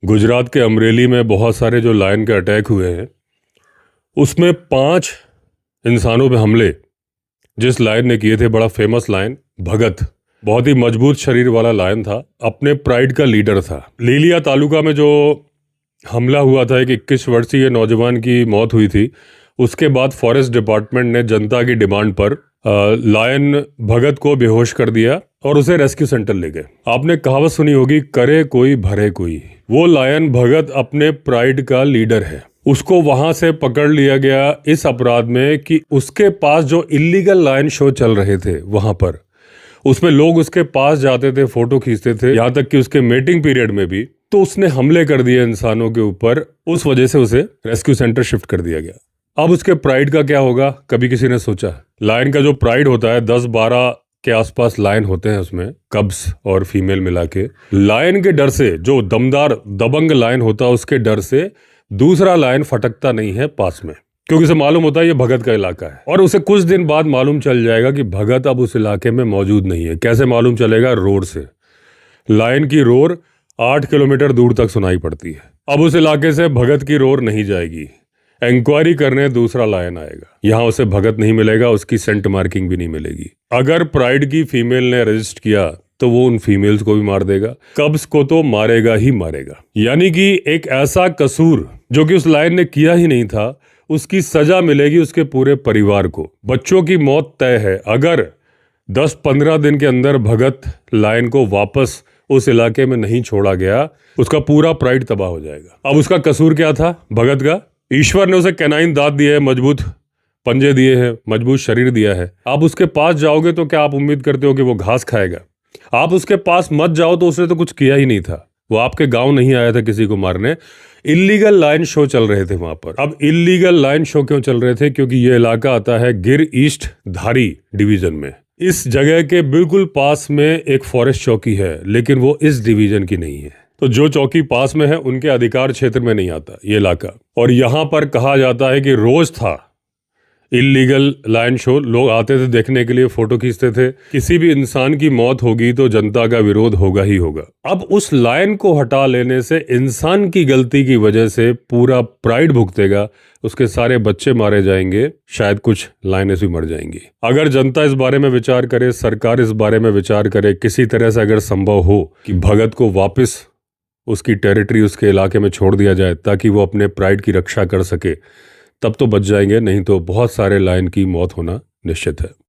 गुजरात के अमरेली में बहुत सारे जो लायन के अटैक हुए हैं उसमें 5 इंसानों पे हमले जिस लायन ने किए थे, बड़ा फेमस लायन भगत, बहुत ही मजबूत शरीर वाला लायन था, अपने प्राइड का लीडर था। लीलिया तालुका में जो हमला हुआ था, एक 21 वर्षीय नौजवान की मौत हुई थी। उसके बाद फॉरेस्ट डिपार्टमेंट ने जनता की डिमांड पर लायन भगत को बेहोश कर दिया और उसे रेस्क्यू सेंटर ले गए। आपने कहावत सुनी होगी, करे कोई भरे कोई। वो लायन भगत अपने प्राइड का लीडर है। उसको वहां से पकड़ लिया गया इस अपराध में कि उसके पास जो इलीगल लायन शो चल रहे थे वहां पर, उसमें लोग उसके पास जाते थे, फोटो खींचते थे, यहाँ तक कि उसके मीटिंग पीरियड में भी। तो उसने हमले कर दिए इंसानों के ऊपर, उस वजह से उसे रेस्क्यू सेंटर शिफ्ट कर दिया गया। अब उसके प्राइड का क्या होगा, कभी किसी ने सोचा? लायन का जो प्राइड होता है, 10-12 के आसपास लायन होते हैं उसमें, कब्स और फीमेल मिला के। लायन के डर से, जो दमदार दबंग लायन होता है उसके डर से, दूसरा लायन फटकता नहीं है पास में, क्योंकि उसे मालूम होता है ये भगत का इलाका है। और उसे कुछ दिन बाद मालूम चल जाएगा कि भगत अब उस इलाके में मौजूद नहीं है। कैसे मालूम चलेगा? रोड से। लायन की रोर 8 किलोमीटर दूर तक सुनाई पड़ती है। अब उस इलाके से भगत की रोर नहीं जाएगी। इंक्वायरी करने दूसरा लायन आएगा, यहाँ उसे भगत नहीं मिलेगा, उसकी सेंट मार्किंग भी नहीं मिलेगी। अगर प्राइड की फीमेल ने रजिस्ट किया तो वो उन फीमेल्स को भी मार देगा, कब्स को तो मारेगा ही मारेगा। यानी कि एक ऐसा कसूर जो कि उस लायन ने किया ही नहीं था, उसकी सजा मिलेगी उसके पूरे परिवार को। बच्चों की मौत तय है। अगर 10-15 दिन के अंदर भगत लायन को वापस उस इलाके में नहीं छोड़ा गया, उसका पूरा प्राइड तबाह हो जाएगा। अब उसका कसूर क्या था भगत का? ईश्वर ने उसे कैनाइन दांत दिए हैं, मजबूत पंजे दिए हैं, मजबूत शरीर दिया है। आप उसके पास जाओगे तो क्या आप उम्मीद करते हो कि वो घास खाएगा? आप उसके पास मत जाओ तो उसने तो कुछ किया ही नहीं था। वो आपके गांव नहीं आया था किसी को मारने। इलीगल लायन शो चल रहे थे वहां पर। अब इलीगल लायन शो क्यों चल रहे थे? क्योंकि ये इलाका आता है गिर ईस्ट धारी डिवीजन में। इस जगह के बिल्कुल पास में एक फॉरेस्ट चौकी है, लेकिन वो इस डिवीजन की नहीं है। तो जो चौकी पास में है उनके अधिकार क्षेत्र में नहीं आता ये इलाका। और यहाँ पर कहा जाता है कि रोज था इलीगल लायन शो। लोग आते थे देखने के लिए, फोटो खींचते थे। किसी भी इंसान की मौत होगी तो जनता का विरोध होगा ही होगा। अब उस लायन को हटा लेने से इंसान की गलती की वजह से पूरा प्राइड भुगतेगा, उसके सारे बच्चे मारे जाएंगे, शायद कुछ लायनें भी मर जाएंगी। अगर जनता इस बारे में विचार करे, सरकार इस बारे में विचार करे, किसी तरह से अगर संभव हो कि भगत को वापस उसकी टेरिटरी, उसके इलाके में छोड़ दिया जाए ताकि वो अपने प्राइड की रक्षा कर सके, तब तो बच जाएंगे, नहीं तो बहुत सारे लायन की मौत होना निश्चित है।